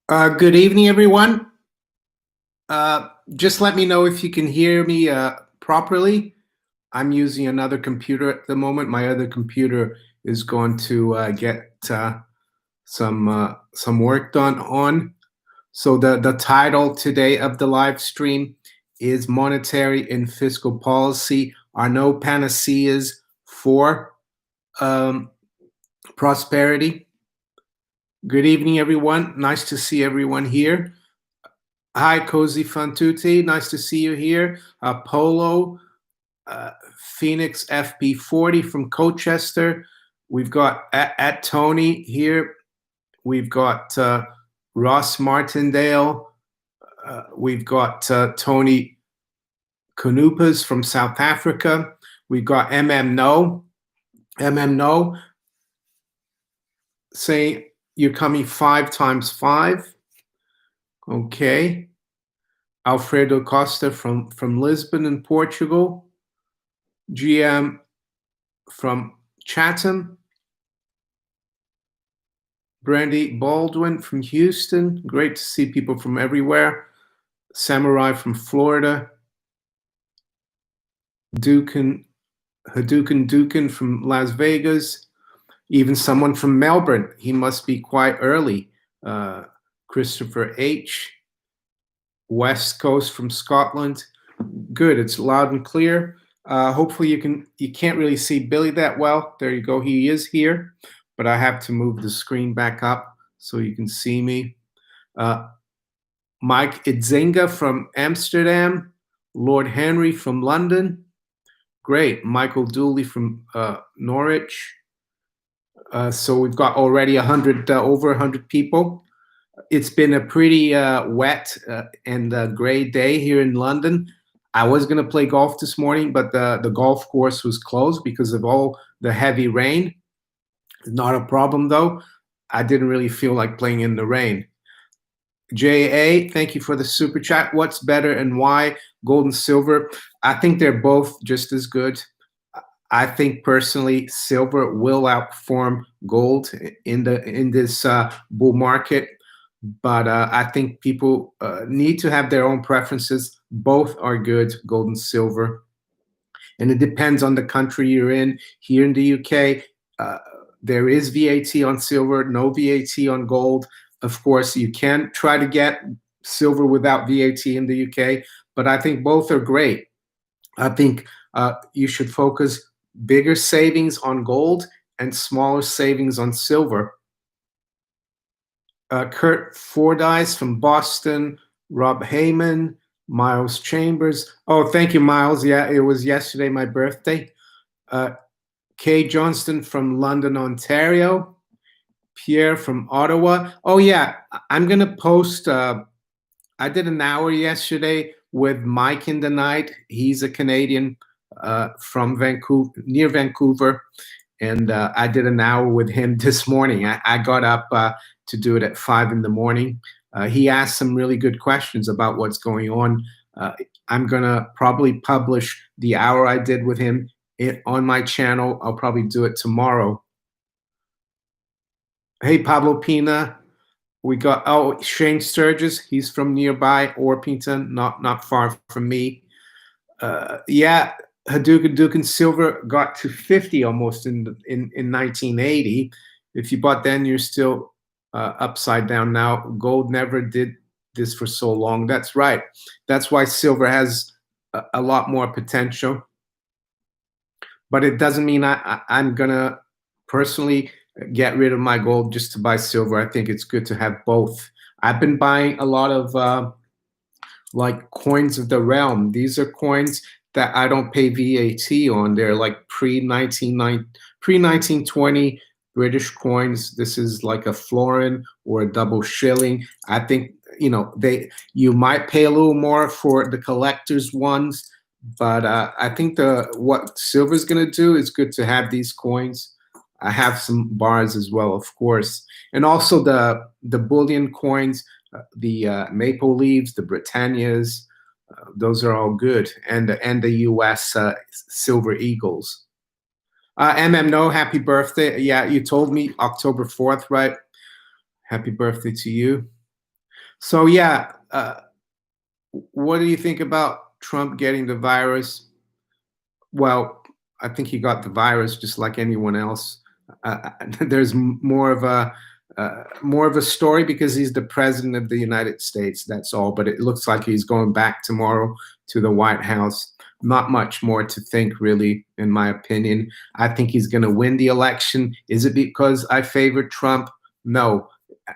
Good evening, everyone. Just let me know if you can hear me properly. I'm using another computer at the moment. My other computer is going to get some work done on. So the title today of the live stream is "Monetary and Fiscal Policy Are No Panaceas for um, Prosperity." Good evening, everyone. Nice to see everyone here. Hi, Cozy Fantuti. Nice to see you here. Polo, uh, Phoenix FP40 from Colchester. We've got at Tony here. We've got Ross Martindale. We've got Tony Kanupas from South Africa. We've got No. No saying you're coming 5 times 5. Okay. Alfredo Costa from Lisbon in Portugal. GM from Chatham. Brandy Baldwin from Houston. Great to see people from everywhere. Samurai from Florida. Hadouken from Las Vegas. Even someone from Melbourne. He must be quite early. Christopher H. West Coast from Scotland. Good. It's loud and clear. Hopefully you can't really see Billy that well. There you go. He is here, but I have to move the screen back up so you can see me. Mike Idzinga from Amsterdam. Lord Henry from London. Great. Michael Dooley from Norwich. So we've got already over 100 people. It's been a pretty wet and gray day here in London. I was going to play golf this morning, but the golf course was closed because of all the heavy rain. Not a problem, though. I didn't really feel like playing in the rain. JA, thank you for the super chat. What's better and why? Gold and silver. I think they're both just as good. I think personally, silver will outperform gold in this bull market. But I think people need to have their own preferences. Both are good, gold and silver. And it depends on the country you're in. Here in the UK, there is VAT on silver, no VAT on gold. Of course, you can try to get silver without VAT in the UK, but I think both are great. I think you should focus bigger savings on gold and smaller savings on silver. Kurt Fordyce from Boston, Rob Heyman, Miles Chambers. Oh, thank you, Miles. Yeah, it was yesterday, my birthday. Kay Johnston from London, Ontario. Pierre from Ottawa. Oh, yeah, I'm going to post. I did an hour yesterday with Mike in the Night. He's a Canadian from Vancouver, near Vancouver. And I did an hour with him this morning. I got up to do it at 5 in the morning. He asked some really good questions about what's going on. I'm going to probably publish the hour I did with him on my channel. I'll probably do it tomorrow. Hey, Pablo Pina. We got, Shane Sturgis. He's from nearby Orpington, not far from me. Yeah, Hadouken silver got to 50 almost in 1980. If you bought then, you're still upside down now. Gold never did this for so long. That's right. That's why silver has a lot more potential. But it doesn't mean I'm gonna personally get rid of my gold just to buy silver. I think it's good to have both. I've been buying a lot of like coins of the realm. These are coins that I don't pay VAT on. They're like pre-1920 British coins. This is like a florin or a double shilling. I think you might pay a little more for the collector's ones, but I think what silver is going to do is good to have these coins. I have some bars as well, of course, and also the bullion coins, the maple leaves, the Britannias. Those are all good, and the U.S. Silver Eagles. No, happy birthday! Yeah, you told me October 4th, right? Happy birthday to you. So yeah, what do you think about Trump getting the virus? Well, I think he got the virus just like anyone else. There's more of a story because he's the president of the United States. That's all. But it looks like he's going back tomorrow to the White House. Not much more to think, really, in my opinion. I think he's going to win the election. Is it because I favor Trump? No,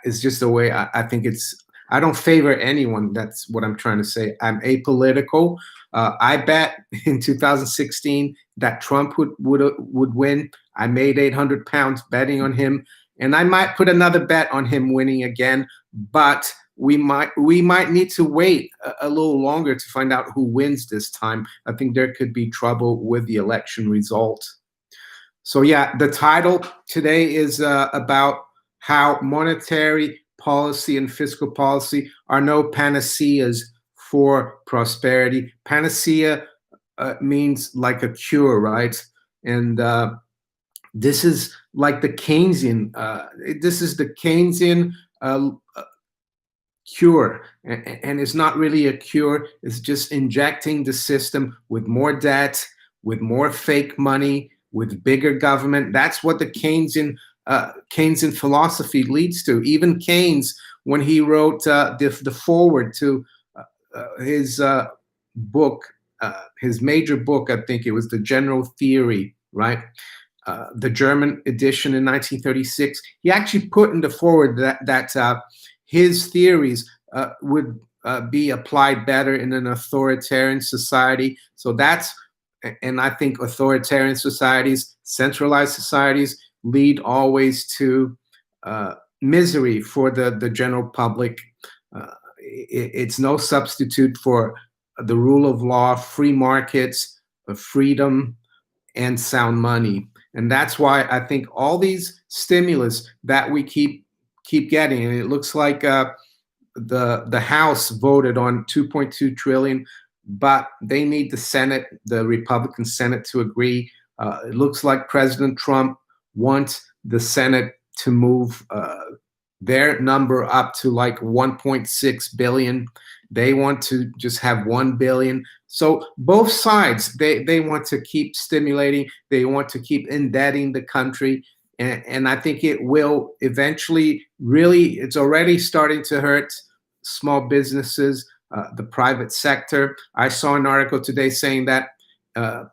it's just the way I think it's. I don't favor anyone. That's what I'm trying to say. I'm apolitical. I bet in 2016 that Trump would win. I made 800 pounds betting on him, and I might put another bet on him winning again. But we might need to wait a little longer to find out who wins this time. I think there could be trouble with the election result. So yeah, the title today is about how monetary policy and fiscal policy are no panaceas for prosperity. Panacea means like a cure, right? And this is like the Keynesian. This is the Keynesian cure, and it's not really a cure. It's just injecting the system with more debt, with more fake money, with bigger government. That's what the Keynesian philosophy leads to. Even Keynes, when he wrote the foreword to his book, his major book, I think it was the General Theory, right? The German edition in 1936. He actually put in the foreword that his theories would be applied better in an authoritarian society. So that's, and I think authoritarian societies, centralized societies, lead always to misery for the general public. It's no substitute for the rule of law, free markets, freedom, and sound money. And that's why I think all these stimulus that we keep getting, and it looks like the House voted on 2.2 trillion, but they need the Senate, the Republican Senate, to agree. It looks like President Trump wants the Senate to move their number up to like 1.6 billion. They want to just have 1 billion. So both sides, they want to keep stimulating. They want to keep indebting the country. And I think it will eventually really, it's already starting to hurt small businesses, the private sector. I saw an article today saying that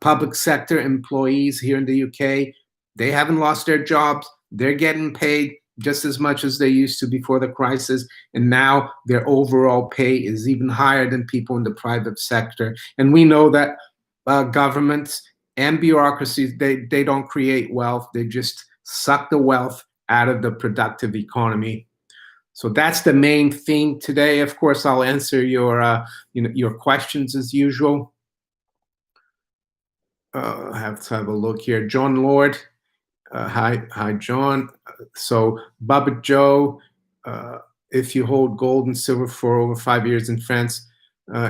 public sector employees here in the UK, they haven't lost their jobs. They're getting paid just as much as they used to before the crisis. And now their overall pay is even higher than people in the private sector. And we know that governments and bureaucracies, they don't create wealth. They just suck the wealth out of the productive economy. So that's the main theme today. Of course, I'll answer your questions as usual. I have to have a look here. John Lord. Hi, John. So, Baba Joe, if you hold gold and silver for over 5 years in France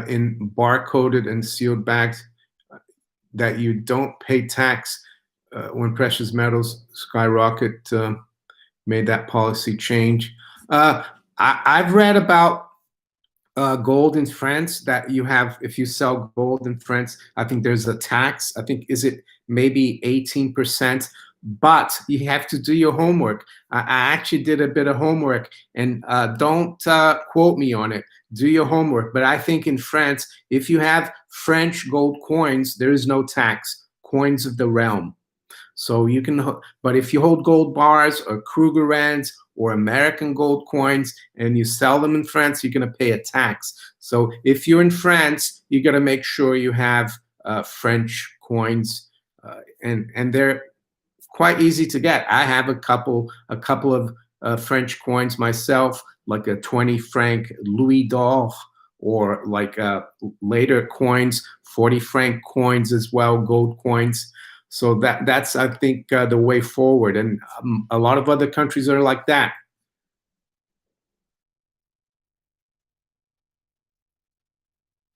in barcoded and sealed bags, that you don't pay tax when precious metals skyrocket, made that policy change. I've read about gold in France that you have, if you sell gold in France, I think there's a tax. I think, is it maybe 18%? But you have to do your homework. I actually did a bit of homework, and don't quote me on it. Do your homework. But I think in France, if you have French gold coins, there is no tax. Coins of the realm. So you can, but if you hold gold bars or Krugerrands or American gold coins and you sell them in France, you're going to pay a tax. So if you're in France, you got to make sure you have French coins, and they're quite easy to get. I have a couple of French coins myself, like a 20 franc Louis d'Or, or like later coins, 40 franc coins as well, gold coins. So that's I think the way forward, and a lot of other countries are like that.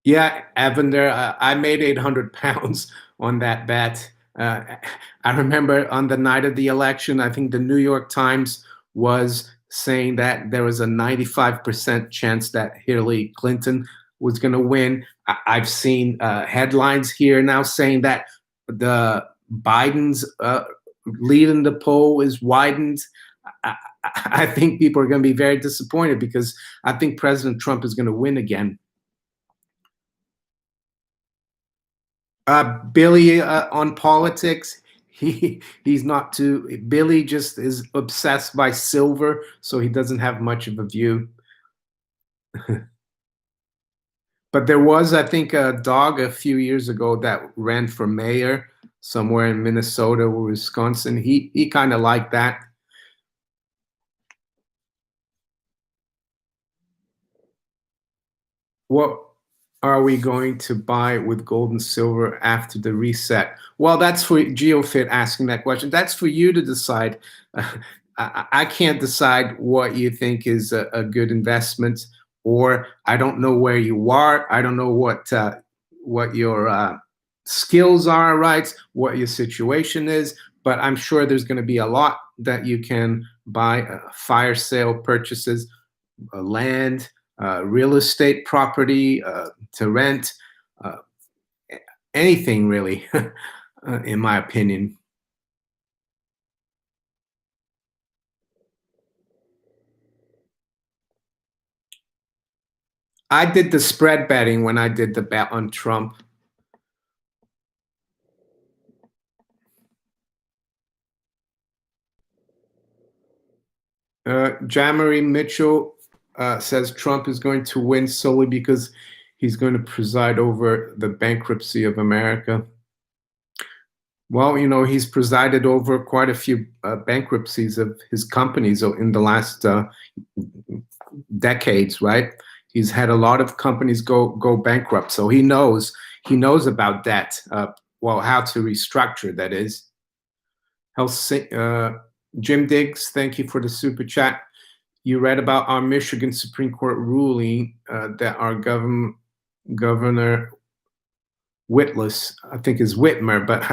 Yeah, Evander, I made 800 pounds on that bet. I remember on the night of the election, I think the New York Times was saying that there was a 95% chance that Hillary Clinton was going to win. I've seen headlines here now saying that the Biden's lead in the poll is widened. I think people are going to be very disappointed because I think President Trump is going to win again. Billy on politics, he's not too. Billy just is obsessed by silver, so he doesn't have much of a view. But there was, I think, a dog a few years ago that ran for mayor somewhere in Minnesota or Wisconsin. He kind of liked that. What are we going to buy with gold and silver after the reset? Well, that's for GeoFit asking that question. That's for you to decide. I can't decide what you think is a good investment, or I don't know where you are. I don't know what your skills are, right? What your situation is. But I'm sure there's going to be a lot that you can buy. Fire sale purchases, land, real estate property to rent, anything really, in my opinion. I did the spread betting when I did the bet on Trump. Jamari Mitchell says Trump is going to win solely because he's going to preside over the bankruptcy of America. Well, you know, he's presided over quite a few bankruptcies of his companies in the last decades, right? He's had a lot of companies go bankrupt, so he knows about that. Well, how to restructure, that is. Jim Diggs, thank you for the super chat. You read about our Michigan Supreme Court ruling that our governor Witless, I think is Whitmer, but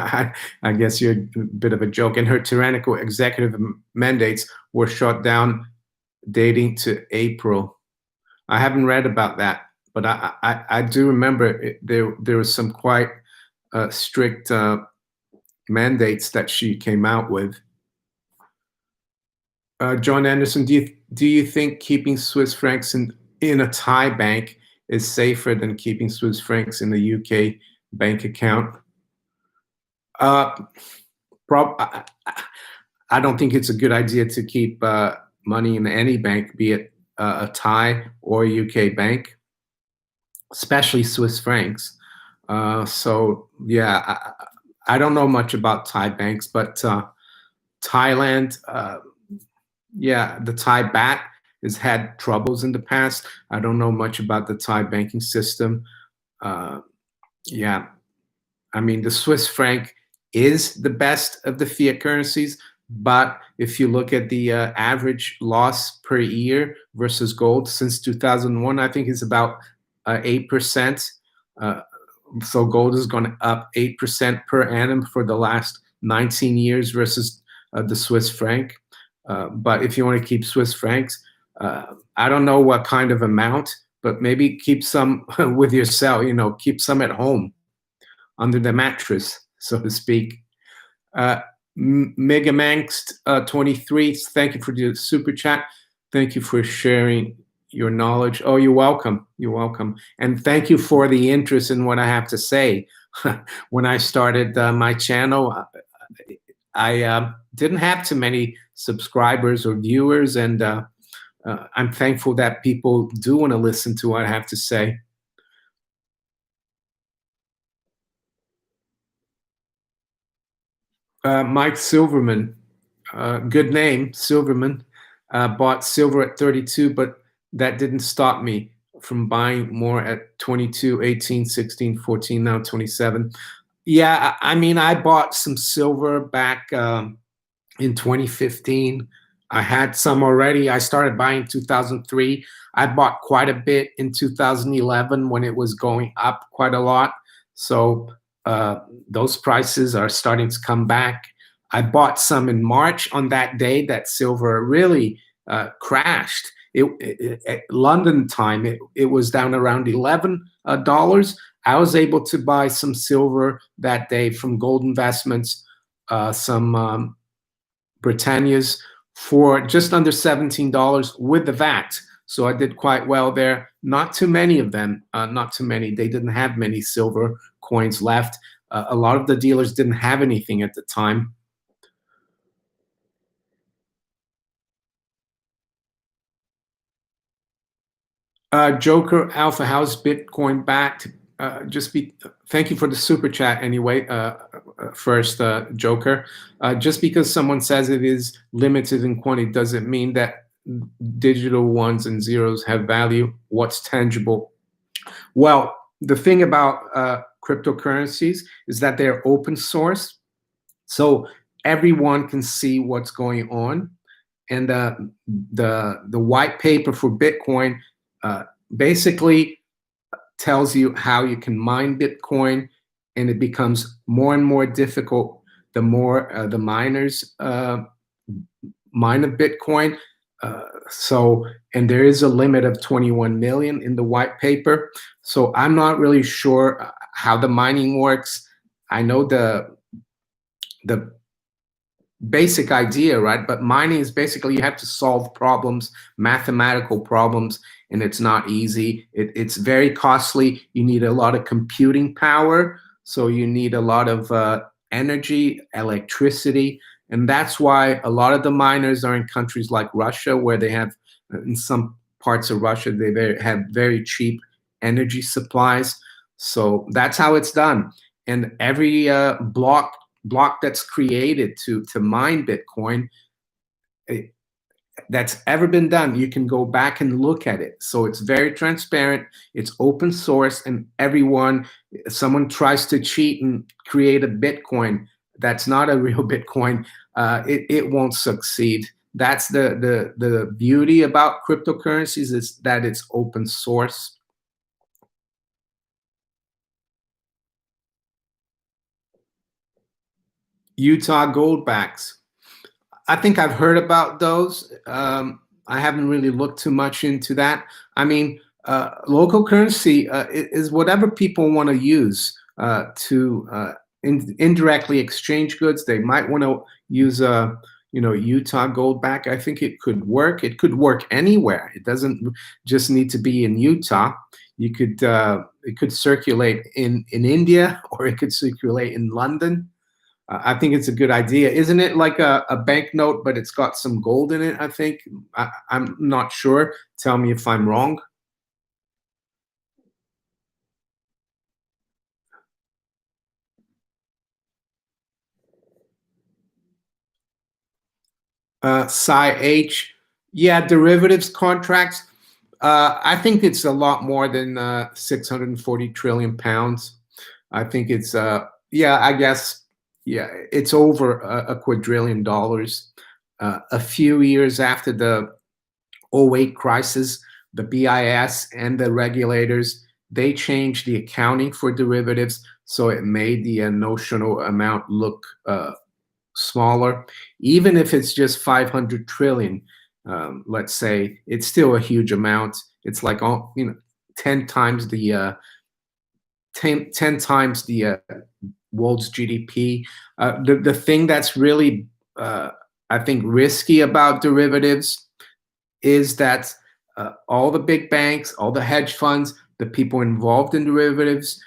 I guess you're a bit of a joke, and her tyrannical executive mandates were shut down dating to April. I haven't read about that, but I do remember there was some quite strict mandates that she came out with. John Anderson, do you think keeping Swiss francs in a Thai bank is safer than keeping Swiss francs in a UK bank account? I don't think it's a good idea to keep money in any bank, be it a Thai or a UK bank, especially Swiss francs. So yeah, I don't know much about Thai banks, but Thailand, yeah, the Thai baht has had troubles in the past. I don't know much about the Thai banking system. Yeah, I mean, the Swiss franc is the best of the fiat currencies, but if you look at the average loss per year versus gold since 2001, I think it's about 8%. So gold has gone up 8% per annum for the last 19 years versus the Swiss franc. But if you want to keep Swiss francs, I don't know what kind of amount, but maybe keep some with yourself, you know, keep some at home under the mattress, so to speak. Megamangst 23, thank you for the super chat. Thank you for sharing your knowledge. Oh, you're welcome. You're welcome. And thank you for the interest in what I have to say. When I started my channel, I didn't have too many subscribers or viewers, and I'm thankful that people do want to listen to what I have to say. Mike Silverman, good name, Silverman. Bought silver at 32, but that didn't stop me from buying more at 22, 18, 16, 14, now 27. Yeah, I mean, I bought some silver back in 2015. I had some already. I started buying 2003. I bought quite a bit in 2011 when it was going up quite a lot. So those prices are starting to come back. I bought some in March on that day that silver really crashed. At London time, it was down around $11. I was able to buy some silver that day from Gold Investments, some Britannias for just under $17 with the VAT. So I did quite well there. Not too many of them, not too many. They didn't have many silver coins left. A lot of the dealers didn't have anything at the time. Joker Alpha House Bitcoin backed. Thank you for the super chat anyway. First, Joker. Just because someone says it is limited in quantity doesn't mean that digital ones and zeros have value. What's tangible? Well, the thing about cryptocurrencies is that they're open source, so everyone can see what's going on. And the white paper for Bitcoin basically tells you how you can mine Bitcoin, and it becomes more and more difficult the more the miners mine a Bitcoin. And there is a limit of 21 million in the white paper. So I'm not really sure how the mining works. I know the basic idea, right? But mining is basically you have to solve problems, mathematical problems, and it's not easy. It's very costly. You need a lot of computing power. So you need a lot of energy, electricity. And that's why a lot of the miners are in countries like Russia, where they have, in some parts of Russia, they have very cheap energy supplies. So that's how it's done. And every block that's created to mine Bitcoin that's ever been done, you can go back and look at it. So it's very transparent, it's open source, and someone tries to cheat and create a Bitcoin that's not a real Bitcoin, it won't succeed. That's the beauty about cryptocurrencies, is that it's open source. Utah Goldbacks. I think I've heard about those. I haven't really looked too much into that. I mean, local currency is whatever people want to use to indirectly exchange goods. They might want to use Utah Goldback. I think it could work. It could work anywhere. It doesn't just need to be in Utah. You could it could circulate in India, or it could circulate in London. I think it's a good idea. Isn't it like a banknote, but it's got some gold in it, I think? I'm not sure. Tell me if I'm wrong. Psi H. Yeah, derivatives contracts. I think it's a lot more than 640 trillion pounds. I think it's, yeah, I guess, yeah, it's over a quadrillion dollars. A few years after the '08 crisis, the BIS and the regulators, they changed the accounting for derivatives, so it made the notional amount look smaller. Even if it's just 500 trillion, let's say, it's still a huge amount. It's like 10 times the 10 times the world's GDP. The thing that's really I think risky about derivatives is that all the big banks, all the hedge funds, the people involved in derivatives,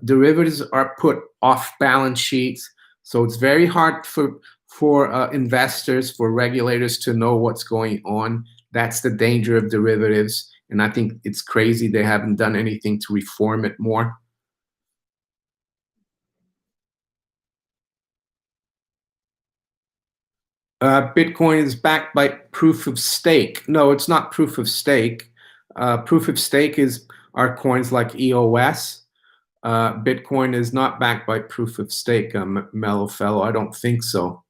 derivatives are put off balance sheets. So it's very hard for investors, for regulators to know what's going on. That's the danger of derivatives. And I think it's crazy they haven't done anything to reform it more. Bitcoin is backed by proof of stake. No, it's not proof of stake. Proof of stake are coins like EOS. Bitcoin is not backed by proof of stake, mellow fellow. I don't think so.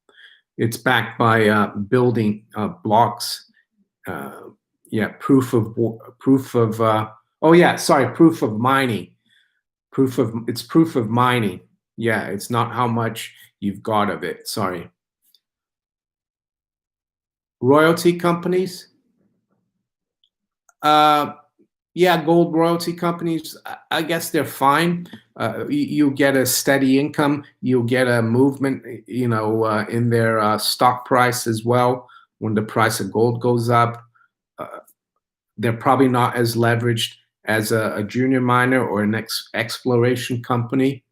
It's backed by building blocks. Yeah, proof of oh yeah, sorry, proof of mining. It's proof of mining. Yeah, it's not how much you've got of it. Sorry. Royalty companies? Uh, yeah, gold royalty companies, I guess they're fine. You get a steady income. You'll get a movement, in their stock price as well. When the price of gold goes up, uh, they're probably not as leveraged as a junior miner or an exploration company.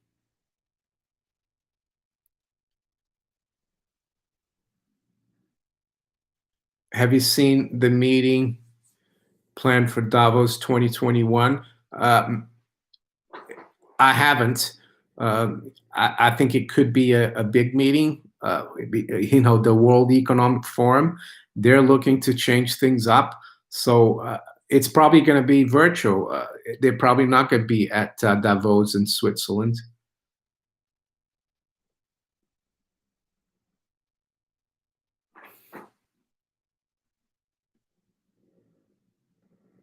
Have you seen the meeting planned for Davos 2021? I haven't. I think it could be a big meeting. The World Economic Forum, they're looking to change things up. So it's probably going to be virtual. They're probably not going to be at Davos in Switzerland.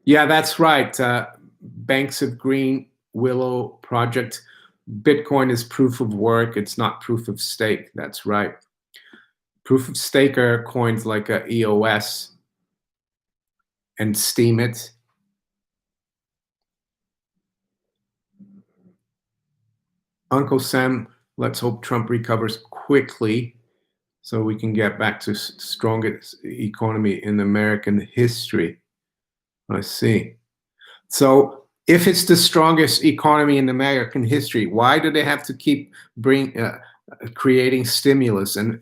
Yeah, that's right. Banks of Green Willow Project. Bitcoin is proof of work. It's not proof of stake. That's right. Proof of stake are coins like EOS and Steam It. Uncle Sam, let's hope Trump recovers quickly so we can get back to strongest economy in American history. I see. So if it's the strongest economy in American history, why do they have to keep creating stimulus and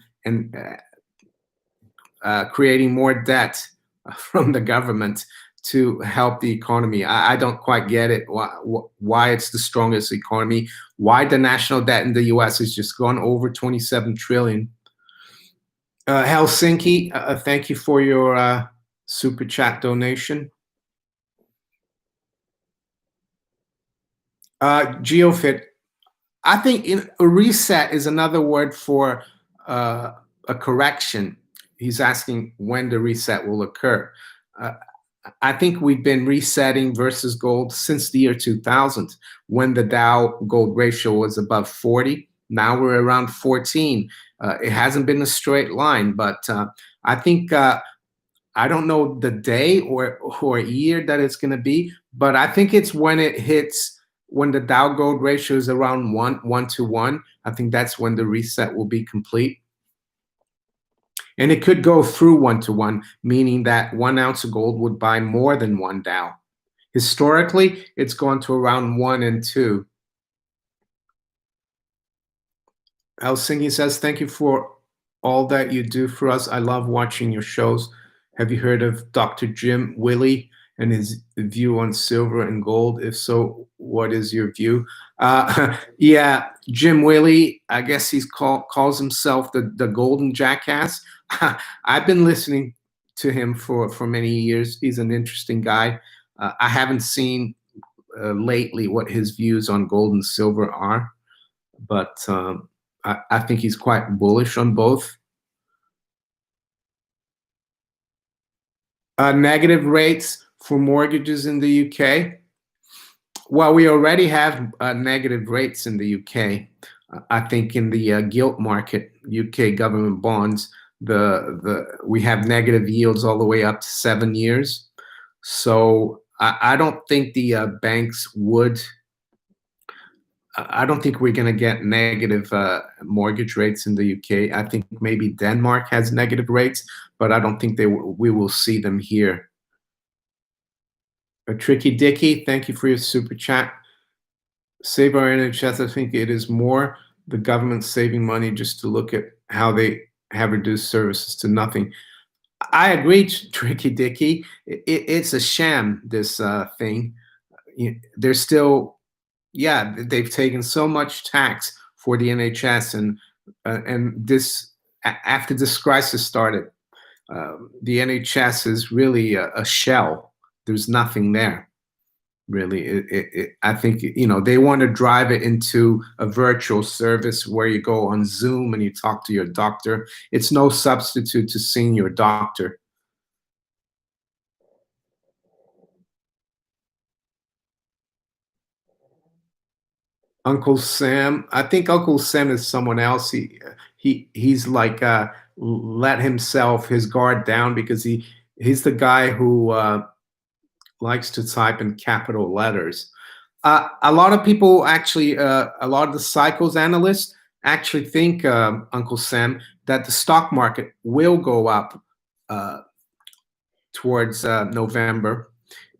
creating more debt from the government to help the economy? I don't quite get it. Why it's the strongest economy? Why the national debt in the U.S. has just gone over 27 trillion? Helsinki, thank you for your super chat donation. Geofit, I think a reset is another word for a correction. He's asking when the reset will occur. Uh, I think we've been resetting versus gold since the year 2000, when the Dow gold ratio was above 40. Now we're around 14. It hasn't been a straight line, but I think I don't know the day or year that it's going to be, but I think it's when it hits, when the Dow gold ratio is around 1 to 1. I think that's when the reset will be complete. And it could go through 1 to 1, meaning that 1 ounce of gold would buy more than one Dow. Historically, it's gone to around 1 and 2. Helsinki says, thank you for all that you do for us. I love watching your shows. Have you heard of Dr. Jim Willie and his view on silver and gold? If so, what is your view? Yeah, Jim Willie, I guess he calls himself the golden jackass. I've been listening to him for many years. He's an interesting guy. I haven't seen lately what his views on gold and silver are, but I think he's quite bullish on both. Negative rates for mortgages in the UK. Well, we already have negative rates in the UK. I think in the gilt market, UK government bonds, we have negative yields all the way up to 7 years. So I don't think the banks would. I don't think we're going to get negative mortgage rates in the UK. I think maybe Denmark has negative rates, but I don't think we will see them here. A Tricky Dicky, thank you for your super chat. Save our NHS. I think it is more the government saving money just to look at how they have reduced services to nothing. I agree, Tricky Dicky. It's a sham, this thing. They're still, yeah, they've taken so much tax for the NHS, and this after this crisis started, the NHS is really a shell. There's nothing there, really. I think they want to drive it into a virtual service where you go on Zoom and you talk to your doctor. It's no substitute to seeing your doctor. Uncle Sam. I think Uncle Sam is someone else. he's like let his guard down because he's the guy who likes to type in capital letters. A lot of people actually, a lot of the cycles analysts actually think, Uncle Sam, that the stock market will go up towards November,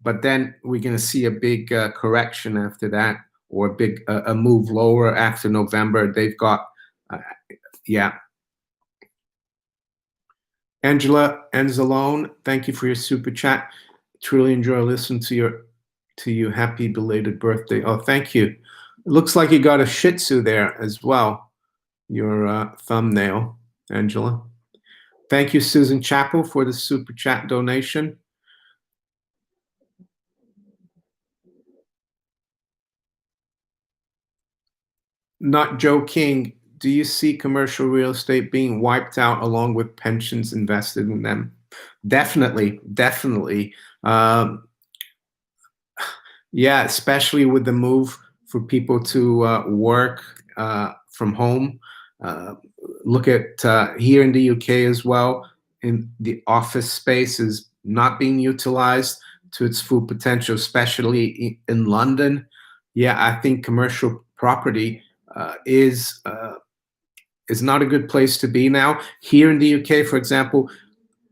but then we're going to see a big correction after that, or a big a move lower after November. They've got, yeah. Angela Enzalone, thank you for your super chat. Truly enjoy listening to you. Happy belated birthday. Oh, thank you. It looks like you got a Shih Tzu there as well. Your thumbnail, Angela. Thank you, Susan Chappell, for the super chat donation. Not Joe King. Do you see commercial real estate being wiped out along with pensions invested in them? Definitely, definitely. Yeah, especially with the move for people to work from home. Look at here in the UK as well. In the office space is not being utilized to its full potential, especially in London. Yeah, I think commercial property is not a good place to be now. Here in the UK, for example,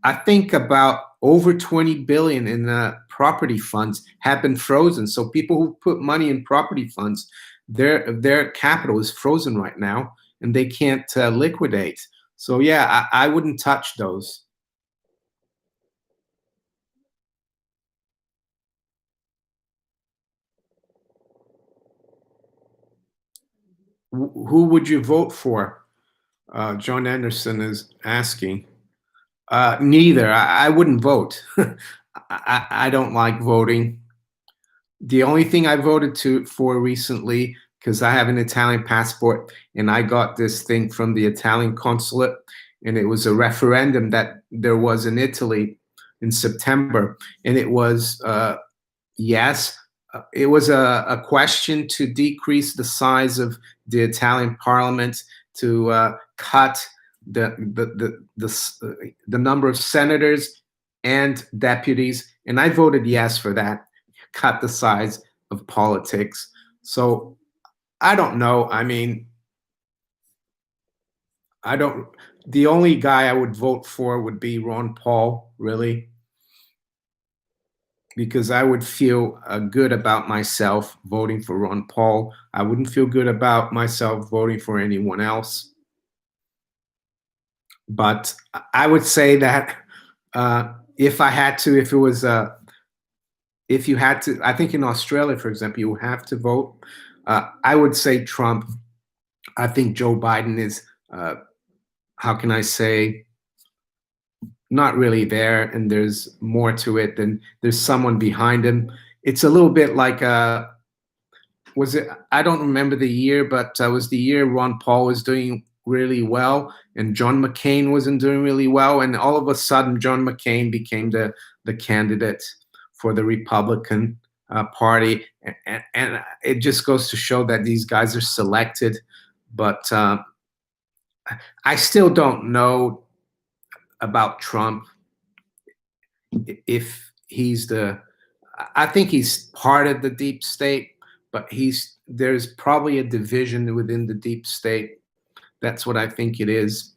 I think about over 20 billion in property funds have been frozen. So people who put money in property funds, their capital is frozen right now, and they can't liquidate. So yeah, I wouldn't touch those. Who would you vote for? John Anderson is asking. Neither. I wouldn't vote. I don't like voting. The only thing I voted for recently, because I have an Italian passport, and I got this thing from the Italian consulate, and it was a referendum that there was in Italy in September, and it was yes. It was a question to decrease the size of the Italian parliament, to cut the number of senators and deputies, and I voted yes for that. Cut the size of politics. So I don't know. I mean, I don't. The only guy I would vote for would be Ron Paul, really, because I would feel good about myself voting for Ron Paul. I wouldn't feel good about myself voting for anyone else. But I would say that if I had to, if it was if you had to, I think in Australia, for example, you have to vote. I would say Trump. I think Joe Biden is, how can I say, not really there, and there's more to it than there's someone behind him. It's a little bit like was it? I don't remember the year, but was the year Ron Paul was doing really well, and John McCain wasn't doing really well, and all of a sudden John McCain became the candidate for the Republican Party, and it just goes to show that these guys are selected. But I still don't know about Trump, if he's I think he's part of the deep state, but there's probably a division within the deep state. That's what I think it is.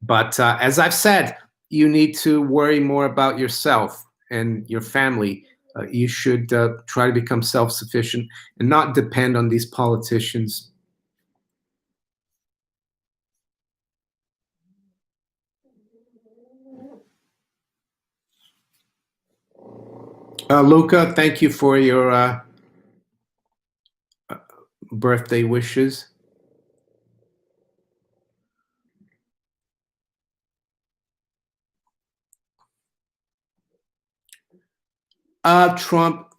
But as I've said, you need to worry more about yourself and your family. You should try to become self-sufficient and not depend on these politicians. Luca, thank you for your birthday wishes. Trump,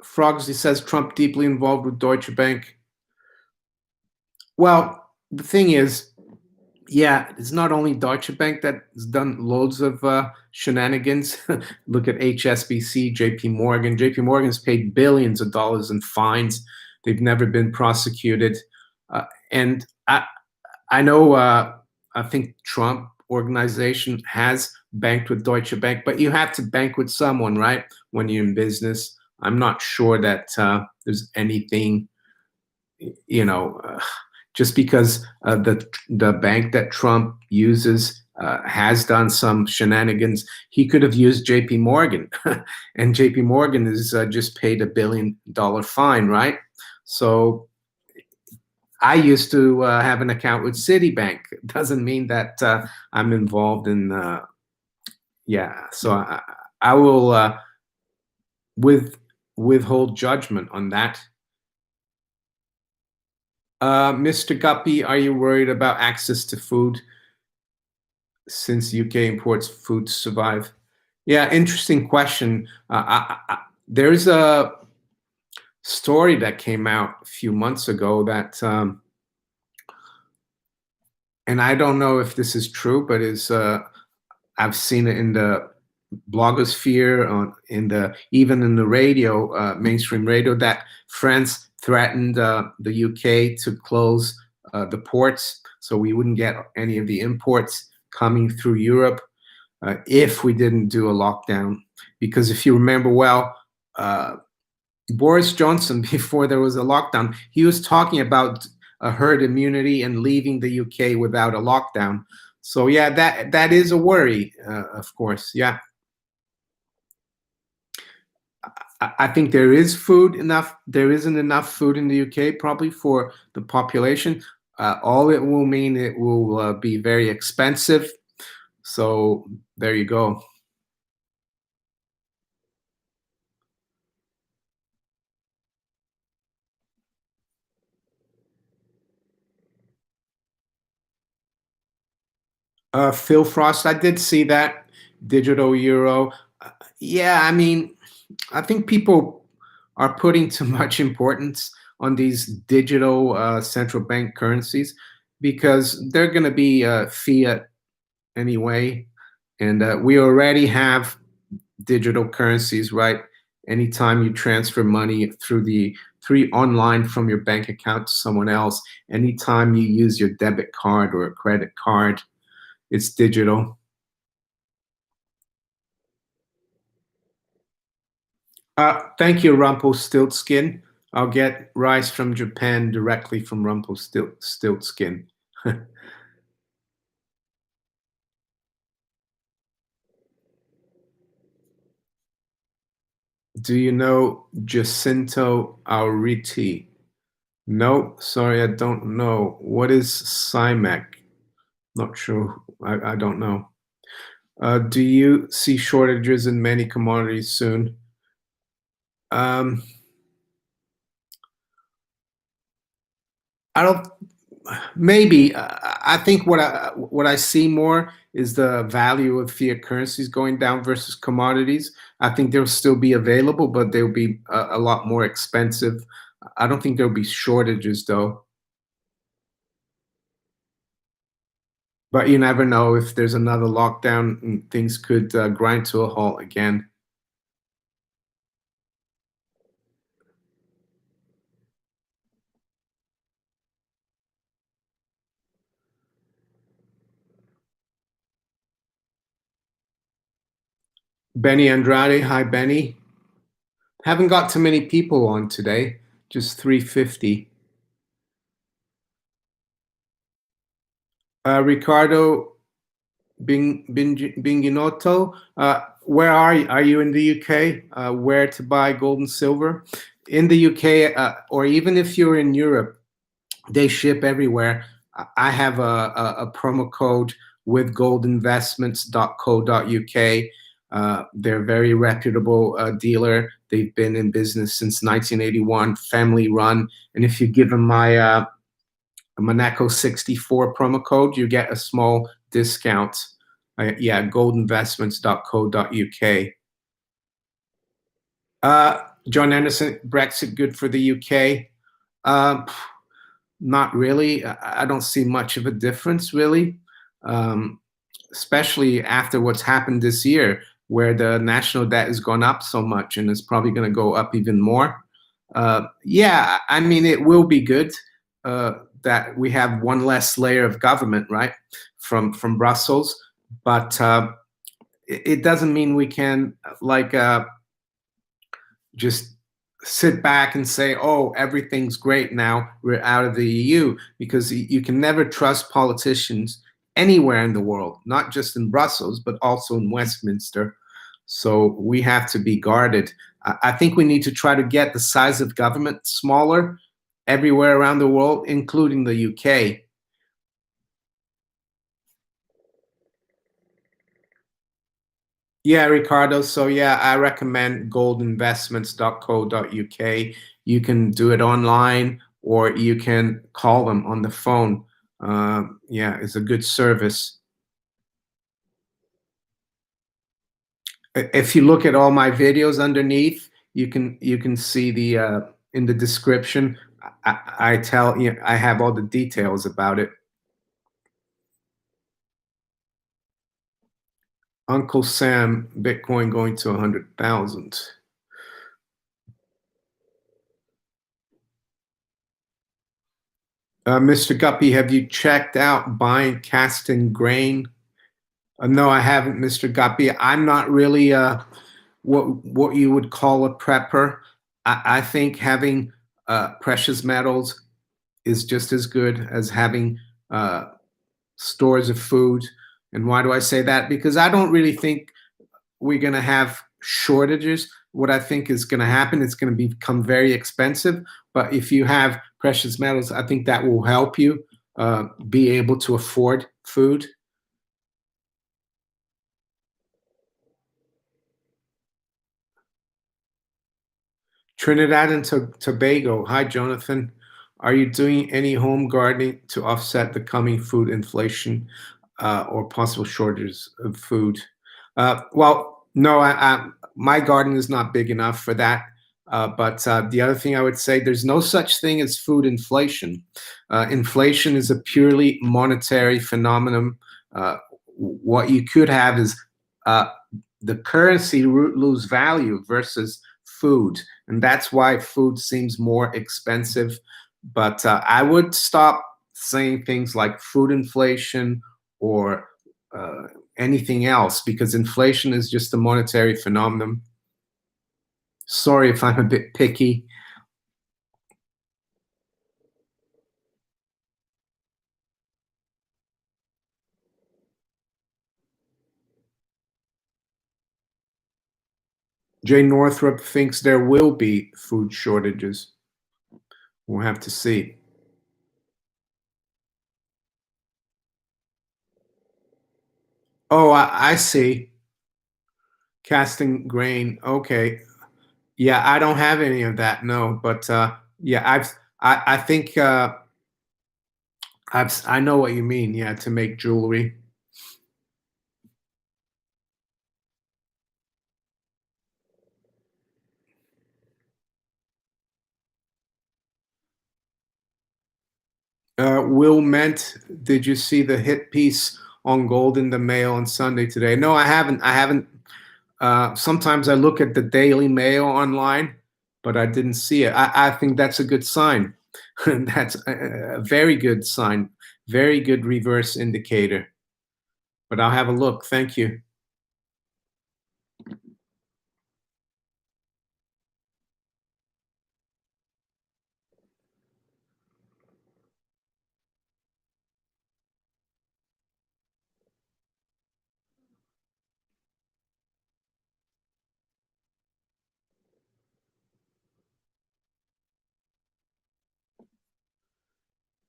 Frogsy says Trump deeply involved with Deutsche Bank. Well, the thing is, yeah, it's not only Deutsche Bank that's done loads of shenanigans. Look at HSBC, JP Morgan. JP Morgan's paid billions of dollars in fines. They've never been prosecuted. And I I know. I think Trump organization has banked with Deutsche Bank, but you have to bank with someone, right? When you're in business, I'm not sure that there's anything, just because the bank that Trump uses has done some shenanigans. He could have used J.P. Morgan, and J.P. Morgan is just paid $1 billion fine, right? So I used to have an account with Citibank. It doesn't mean that I'm involved in. Yeah, so I will withhold judgment on that. Mr. Guppy, are you worried about access to food since UK imports food to survive? Yeah, interesting question. There's a story that came out a few months ago that, and I don't know if this is true, but I've seen it in the blogosphere, even in the radio, mainstream radio, that France threatened the UK to close the ports, so we wouldn't get any of the imports coming through Europe if we didn't do a lockdown. Because if you remember well, Boris Johnson, before there was a lockdown, he was talking about a herd immunity and leaving the UK without a lockdown. So yeah, that is a worry, of course. Yeah. I think there is food enough. There isn't enough food in the UK probably for the population. All it will mean, it will be very expensive. So there you go. Phil Frost, I did see that digital euro. Yeah, I mean, I think people are putting too much importance on these digital central bank currencies because they're going to be fiat anyway, and we already have digital currencies, right? Anytime you transfer money through online from your bank account to someone else, anytime you use your debit card or a credit card, it's digital. Thank you, Rumpelstiltskin. I'll get rice from Japan directly from Rumpelstiltskin. Do you know Jacinto Auriti? No, sorry, I don't know. What is CIMEC? Not sure. I don't know. Do you see shortages in many commodities soon? Um, I don't. Maybe. I think what I see more is the value of fiat currencies going down versus commodities. I think they'll still be available, but they'll be a lot more expensive. I don't think there'll be shortages though. But you never know, if there's another lockdown, things could grind to a halt again. Benny Andrade, hi Benny. Haven't got too many people on today, just 350. Ricardo Binginotto, where are you? Are you in the UK? Where to buy gold and silver? In the UK, or even if you're in Europe, they ship everywhere. I have a promo code with goldinvestments.co.uk. They're a very reputable dealer. They've been in business since 1981, family run. And if you give them my maneco 64 promo code, you get a small discount. Yeah, goldinvestments.co.uk. John Anderson, Brexit good for the UK? Not really. I don't see much of a difference, really, especially after what's happened this year, where the national debt has gone up so much and it's probably going to go up even more. Yeah, I mean, it will be good. that we have one less layer of government, right, from Brussels, but it doesn't mean we can like just sit back and say, oh, everything's great now, we're out of the EU, because you can never trust politicians anywhere in the world, not just in Brussels, but also in Westminster. So we have to be guarded. I think we need to try to get the size of government smaller everywhere around the world, including the UK. Yeah, Ricardo. So yeah, I recommend goldinvestments.co.uk. You can do it online or you can call them on the phone. Yeah, it's a good service. If you look at all my videos underneath, you can see the in the description. I tell you, I have all the details about it. Uncle Sam, Bitcoin going to 100,000. Mr. Guppy, have you checked out buying casting grain? No, I haven't, Mr. Guppy. I'm not really what you would call a prepper. I think having precious metals is just as good as having stores of food. And why do I say that? Because I don't really think we're going to have shortages. What I think is going to happen, it's going to become very expensive. But if you have precious metals, I think that will help you be able to afford food. Trinidad and Tobago. Hi, Jonathan. Are you doing any home gardening to offset the coming food inflation or possible shortages of food? Well, no, my garden is not big enough for that. But the other thing I would say, there's no such thing as food inflation. Inflation is a purely monetary phenomenon. What you could have is uh, the currency lose value versus food, and that's why food seems more expensive. But I would stop saying things like food inflation or anything else, because inflation is just a monetary phenomenon. Sorry if I'm a bit picky. Jay Northrop thinks there will be food shortages. We'll have to see. Oh, I see. Casting grain. Okay. Yeah, I don't have any of that. No, but yeah, I think I know what you mean. Yeah, to make jewelry. Will Ment, did you see the hit piece on gold in the Mail on Sunday today? No, I haven't. I haven't. Sometimes I look at the Daily Mail online, but I didn't see it. I think that's a good sign. That's a very good sign. Very good reverse indicator. But I'll have a look. Thank you.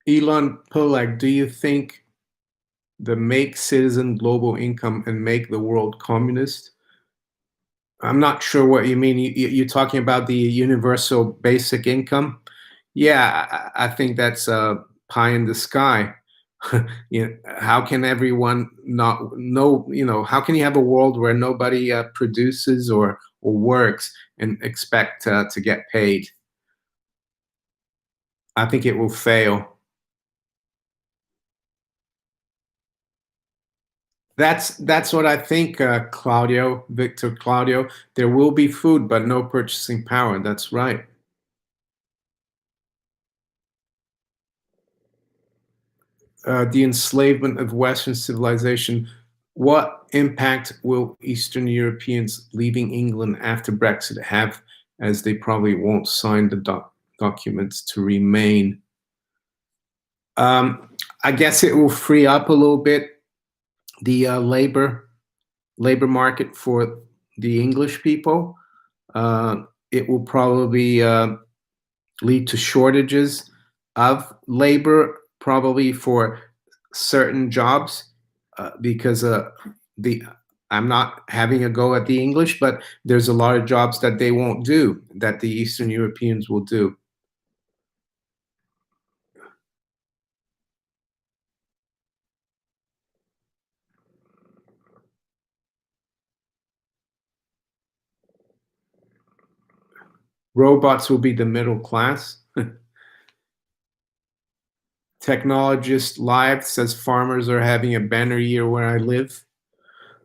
Elon Polak, do you think the make citizen global income and make the world communist? I'm not sure what you mean. You're talking about the universal basic income? Yeah, I think that's pie in the sky. You know, how can everyone not know? You know, how can you have a world where nobody produces or works and expect to get paid? I think it will fail. That's what I think, Claudio, Victor Claudio. There will be food, but no purchasing power. That's right. the enslavement of Western civilization. What impact will Eastern Europeans leaving England after Brexit have, as they probably won't sign the documents to remain? I guess it will free up a little bit the labor market for the English people. It will probably lead to shortages of labor, probably for certain jobs, because I'm not having a go at the English, but there's a lot of jobs that they won't do that the Eastern Europeans will do. Robots will be the middle class. Technologist Live says farmers are having a banner year where I live.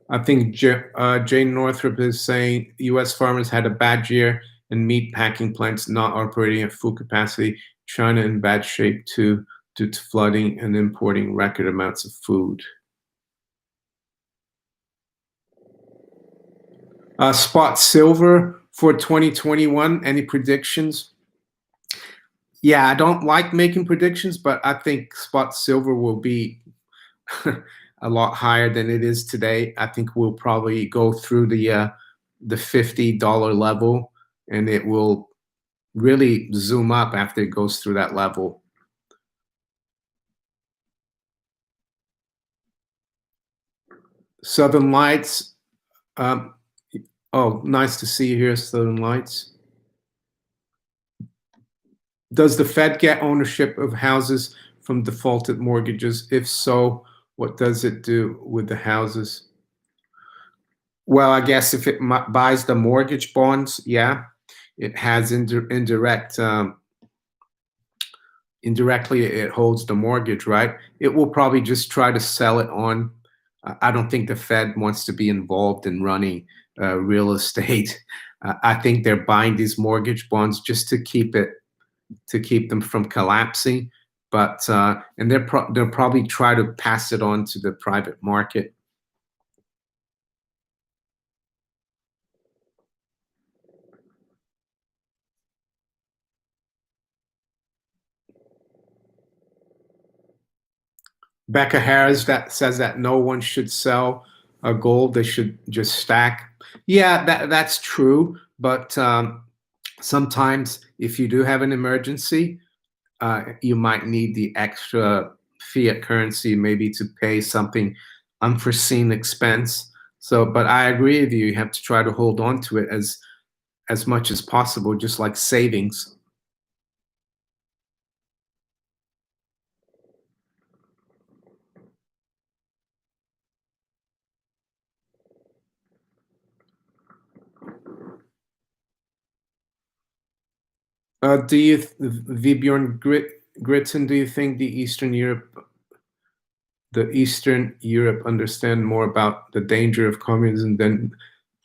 I think Jane Northrup is saying U.S. farmers had a bad year and meat packing plants not operating at full capacity. China in bad shape too, due to flooding and importing record amounts of food. Spot silver for 2021. Any predictions? Yeah, I don't like making predictions, but I think spot silver will be a lot higher than it is today. I think we'll probably go through the $50 level, and it will really zoom up after it goes through that level. Southern Lights. Oh, nice to see you here, Southern Lights. Does the Fed get ownership of houses from defaulted mortgages? If so, what does it do with the houses? Well, I guess if it buys the mortgage bonds, yeah, it has indirectly it holds the mortgage, right? It will probably just try to sell it on. I don't think the Fed wants to be involved in running real estate. I think they're buying these mortgage bonds just to keep them from collapsing. But and they'll probably try to pass it on to the private market. Becca Harris that says that no one should sell gold; they should just stack. Yeah, that's true. But sometimes, if you do have an emergency, you might need the extra fiat currency, maybe to pay something unforeseen expense. So, but I agree with you. You have to try to hold on to it as much as possible, just like savings. Do you, Vibjorn Gritton, do you think the Eastern Europe understand more about the danger of communism than?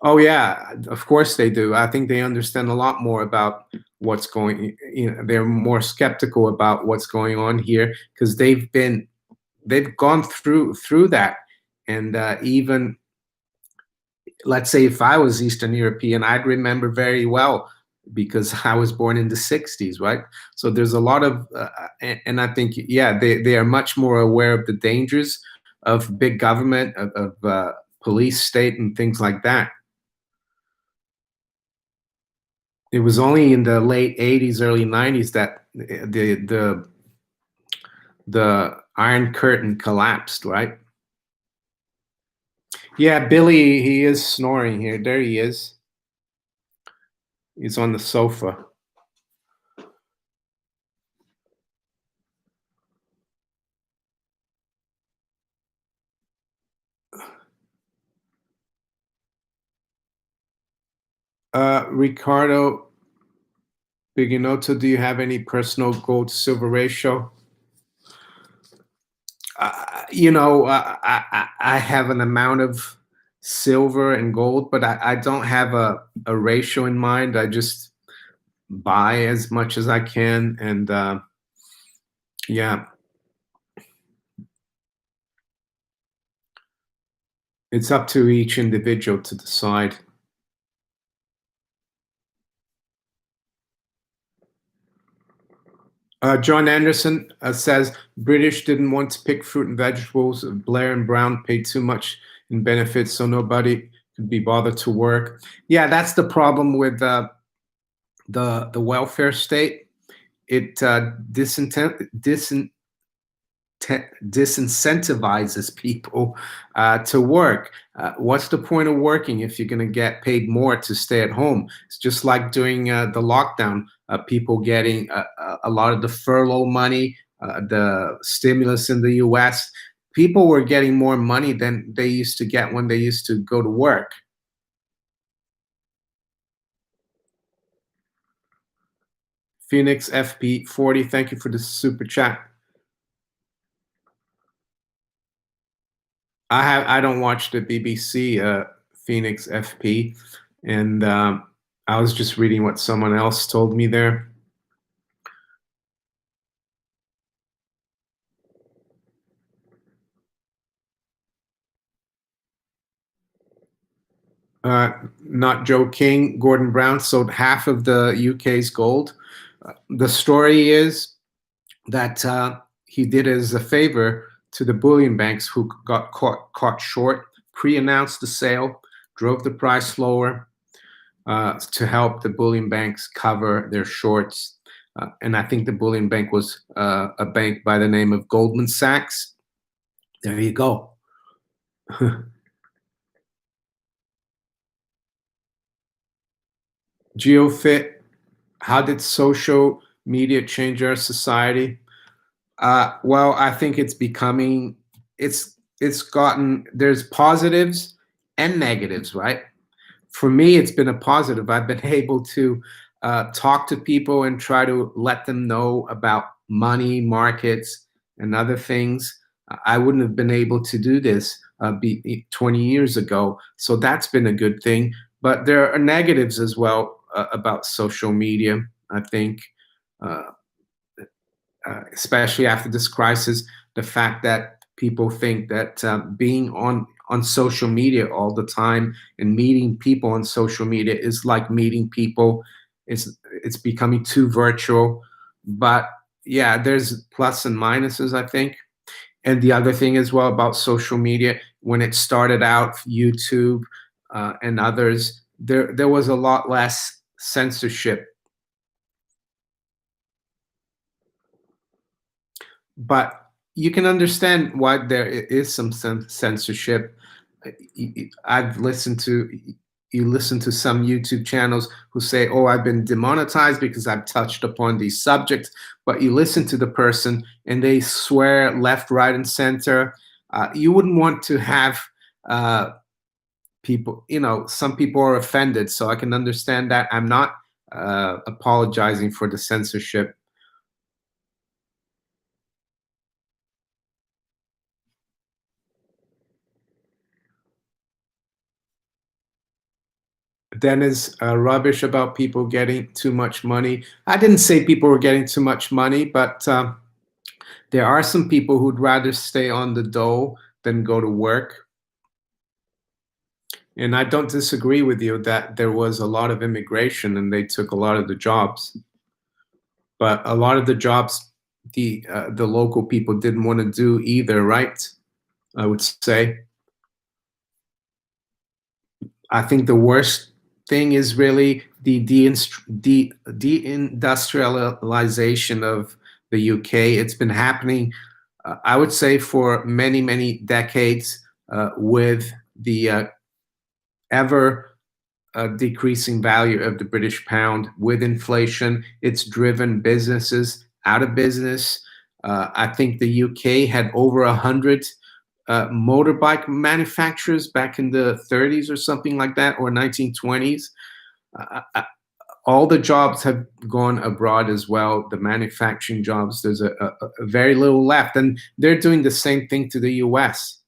Oh yeah, of course they do. I think they understand a lot more about what's going. They're more skeptical about what's going on here because they've gone through that, and even, let's say, if I was Eastern European, I'd remember very well because I was born in the 60s, right? So there's a lot of, and I think, yeah, they are much more aware of the dangers of big government, of police state and things like that. It was only in the late 80s, early 90s that the Iron Curtain collapsed, right? Yeah, Billy, he is snoring here. There he is. He's on the sofa. Ricardo Biginotto, do you have any personal gold to silver ratio? I have an amount of silver and gold, but I don't have a ratio in mind. I just buy as much as I can, and yeah. It's up to each individual to decide. John Anderson says British didn't want to pick fruit and vegetables. Blair and Brown paid too much in benefits, so nobody could be bothered to work. Yeah, that's the problem with the welfare state. It disincentivizes people to work. What's the point of working if you're going to get paid more to stay at home? It's just like during the lockdown, people getting a lot of the furlough money, the stimulus in the US. People were getting more money than they used to get when they used to go to work. Phoenix FP40, thank you for the super chat. I don't watch the BBC Phoenix FP, and I was just reading what someone else told me there. Not Joe King, Gordon Brown sold half of the UK's gold. The story is that he did it as a favor to the bullion banks who got caught short, pre-announced the sale, drove the price lower to help the bullion banks cover their shorts. And I think the bullion bank was a bank by the name of Goldman Sachs. There you go. GeoFit, how did social media change our society? Well, I think it's becoming, it's gotten, there's positives and negatives, right? For me, it's been a positive. I've been able to talk to people and try to let them know about money, markets, and other things. I wouldn't have been able to do this 20 years ago. So that's been a good thing. But there are negatives as well about social media, I think. Uh, Especially after this crisis, the fact that people think that being on social media all the time and meeting people on social media is like meeting people. It's becoming too virtual. But yeah, there's plus and minuses, I think. And the other thing as well about social media, when it started out, YouTube and others, there was a lot less censorship. But you can understand why there is some censorship. I've listened to, you listen to some YouTube channels who say, "Oh, I've been demonetized because I've touched upon these subjects." But you listen to the person and they swear left, right, and center. You wouldn't want to have uh, people. Some people are offended, so I can understand that. I'm not apologizing for the censorship. Dennis, rubbish about people getting too much money. I didn't say people were getting too much money, but there are some people who'd rather stay on the dole than go to work. And I don't disagree with you that there was a lot of immigration and they took a lot of the jobs. But a lot of the jobs the local people didn't want to do either, right? I would say. I think the worst thing is really the deindustrialization of the UK. It's been happening, I would say, for many, many decades with the ever decreasing value of the British pound. With inflation, it's driven businesses out of business. I think the UK had over 100 motorbike manufacturers back in the 30s or something like that, or 1920s. All the jobs have gone abroad as well. The manufacturing jobs, there's a very little left, and they're doing the same thing to the US.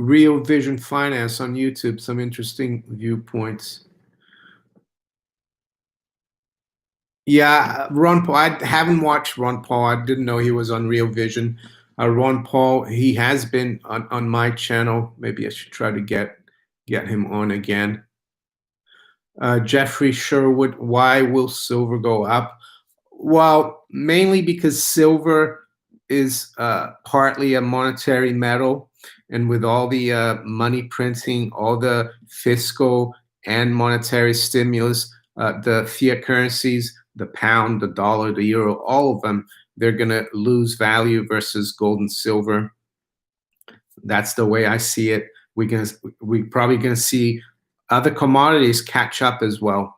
Real Vision Finance on YouTube. Some interesting viewpoints. Yeah, Ron Paul. I haven't watched Ron Paul. I didn't know he was on Real Vision. Ron Paul, he has been on my channel. Maybe I should try to get him on again. Jeffrey Sherwood, why will silver go up? Well, mainly because silver is partly a monetary metal, and with all the money printing, all the fiscal and monetary stimulus, the fiat currencies, the pound, the dollar, the euro, all of them, they're going to lose value versus gold and silver. That's the way I see it. We're probably going to see other commodities catch up as well.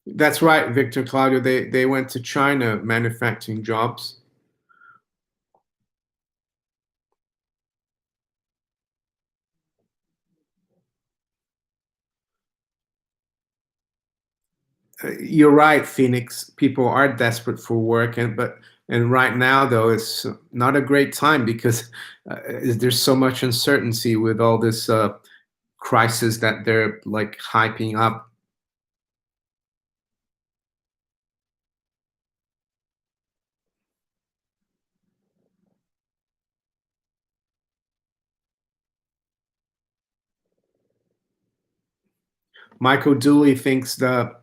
That's right, Victor Claudio. They went to China manufacturing jobs. You're right, Phoenix. People are desperate for work, and right now though it's not a great time because there's so much uncertainty with all this crisis that they're like hyping up. Michael Dooley thinks that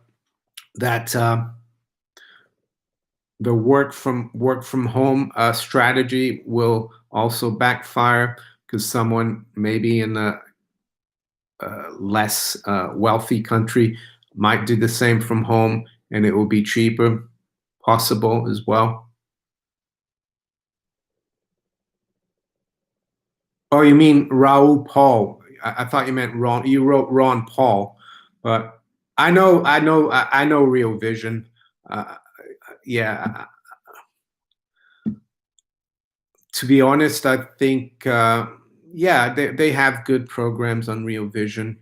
the work from home strategy will also backfire because someone maybe in a less wealthy country might do the same from home, and it will be cheaper, possible as well. Oh, you mean Raoul Paul? I thought you meant Ron. You wrote Ron Paul, but I know Real Vision. Uh, yeah, to be honest, I think yeah, they have good programs on Real Vision.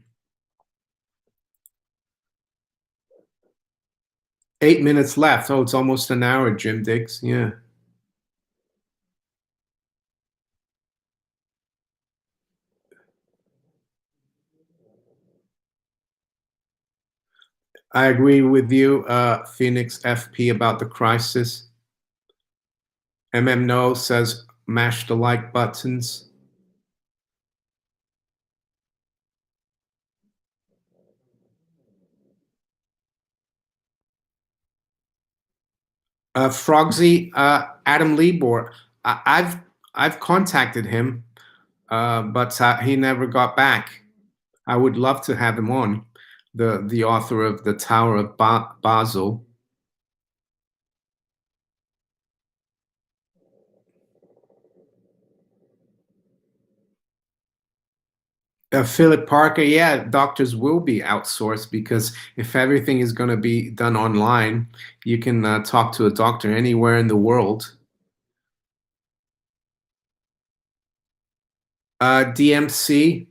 8 minutes left. Oh, it's almost an hour, Jim Diggs. Yeah. I agree with you, Phoenix FP, about the crisis. No says mash the like buttons. Frogsy, Adam Libor. I've contacted him, but he never got back. I would love to have him on. The author of the Tower of Basel. Philip Parker, yeah, doctors will be outsourced because if everything is going to be done online, you can talk to a doctor anywhere in the world. DMC,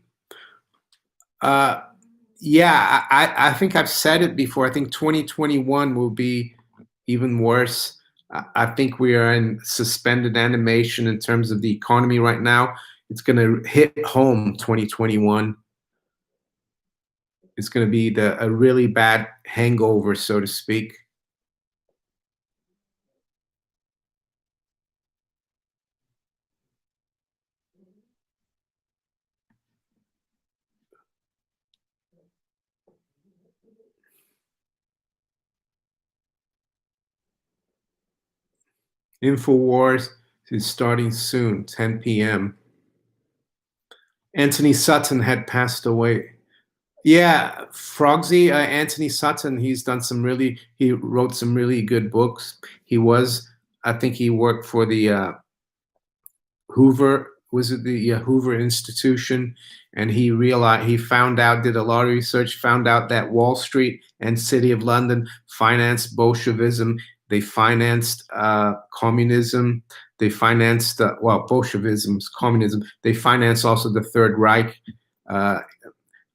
yeah, I think I've said it before. I think 2021 will be even worse. I think we are in suspended animation in terms of the economy right now. It's going to hit home 2021. It's going to be a really bad hangover, so to speak. InfoWars is starting soon, 10 p.m. Anthony Sutton had passed away. Yeah, Frogsy, Anthony Sutton, he wrote some really good books. I think he worked for the Hoover, was it the Hoover Institution? And he found out, did a lot of research, found out that Wall Street and City of London financed Bolshevism. They financed communism. They financed, well, Bolshevism's communism. They financed also the Third Reich. Uh,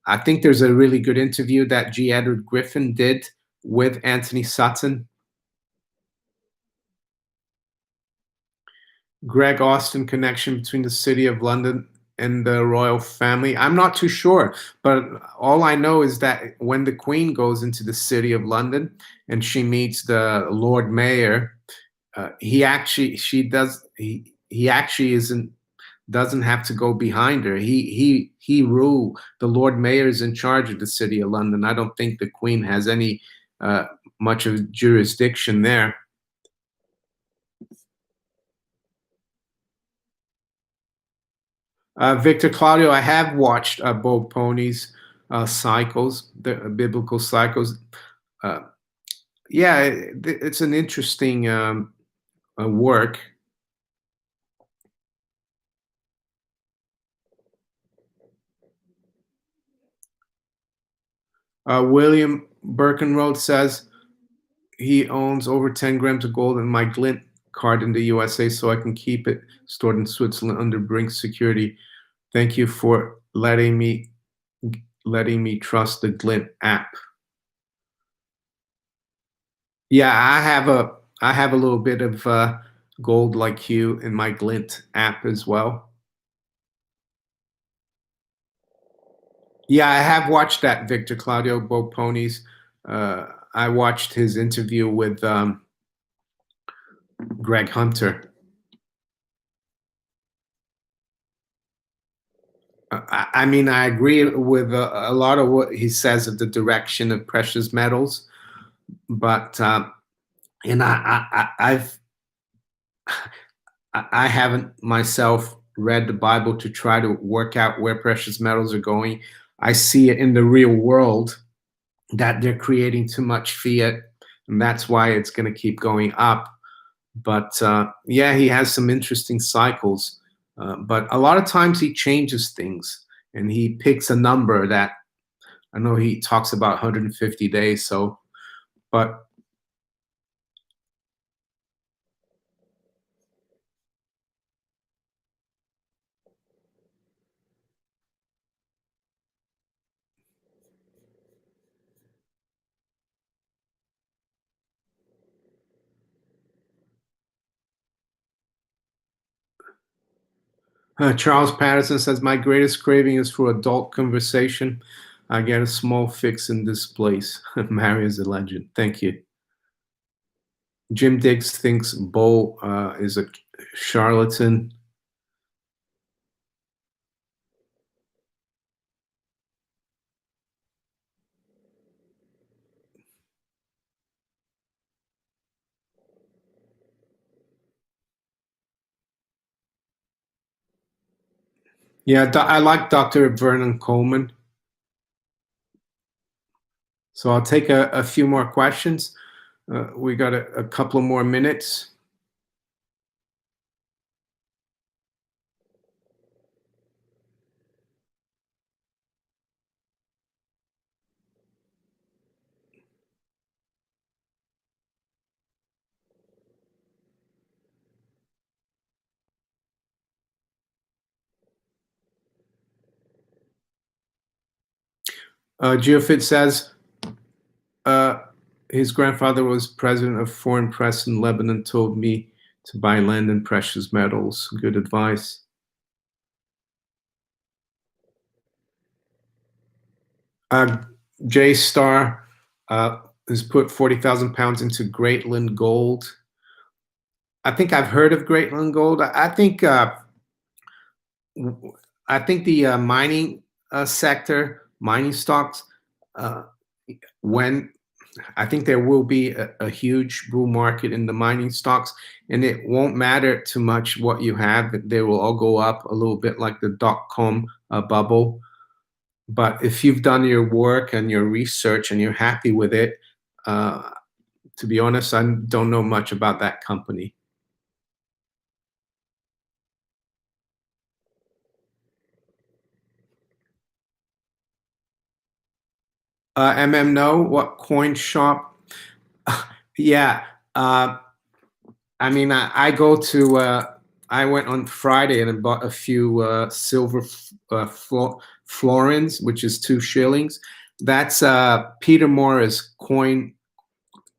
I think there's a really good interview that G. Edward Griffin did with Anthony Sutton. Greg Austin connection between the City of London and the royal family. I'm not too sure, but all I know is that when the Queen goes into the City of London and she meets the Lord Mayor, he actually isn't doesn't have to go behind her. He rule. The Lord Mayor is in charge of the City of London. I don't think the Queen has any uh, much of jurisdiction there. Victor Claudio, I have watched Bo Pony's cycles, the biblical cycles. Uh, yeah, it's an interesting work. William Birkenroad says he owns over 10 grams of gold in my Glint card in the USA, so I can keep it stored in Switzerland under Brink security. Thank you for letting me trust the Glint app. Yeah, I have a little bit of gold like you in my Glint app as well. Yeah, I have watched that Victor Claudio Bo Ponies. I watched his interview with Greg Hunter. I mean, I agree with a lot of what he says of the direction of precious metals, but and I haven't myself read the Bible to try to work out where precious metals are going. I see it in the real world that they're creating too much fiat, and that's why it's going to keep going up. But yeah, he has some interesting cycles. But a lot of times he changes things and he picks a number that I know he talks about 150 days. So, but Charles Patterson says, my greatest craving is for adult conversation. I get a small fix in this place. Mary is a legend. Thank you. Jim Diggs thinks Bo is a charlatan. Yeah, I like Dr. Vernon Coleman. So I'll take a few more questions. We got a couple of more minutes. Geofit says uh, his grandfather was president of Foreign Press in Lebanon, told me to buy land and precious metals. Good advice. J Star has put 40,000 pounds into Greatland Gold. I think I've heard of Greatland Gold. I think the mining sector, mining stocks, uh, when I think there will be a huge bull market in the mining stocks, and it won't matter too much what you have. They will all go up a little bit like the dot-com bubble. But if you've done your work and your research and you're happy with it, to be honest, I don't know much about that company. No, what coin shop? Yeah, I mean, I go to. I went on Friday and I bought a few silver florins, which is 2 shillings. That's Peter Morris coin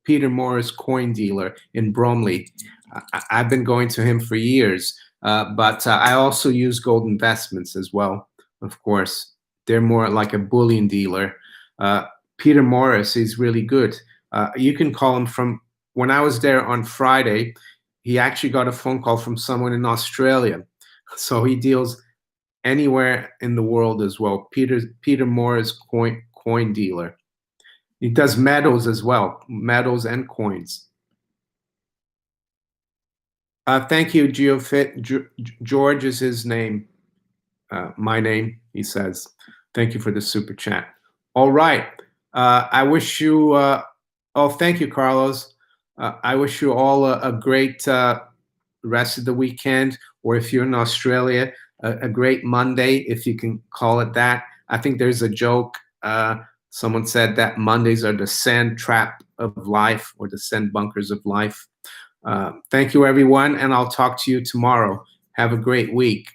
dealer in Bromley. I've been going to him for years, but I also use Gold Investments as well, of course. They're more like a bullion dealer. Peter Morris is really good. You can call him from, when I was there on Friday, he actually got a phone call from someone in Australia. So he deals anywhere in the world as well. Peter Morris coin dealer. He does metals as well, metals and coins. Thank you, Geofit. George is his name. My name, he says. Thank you for the super chat. All right. I wish you, oh, thank you, Carlos. I wish you all a great rest of the weekend, or if you're in Australia, a great Monday, if you can call it that. I think there's a joke. Someone said that Mondays are the sand trap of life, or the sand bunkers of life. Thank you, everyone, and I'll talk to you tomorrow. Have a great week.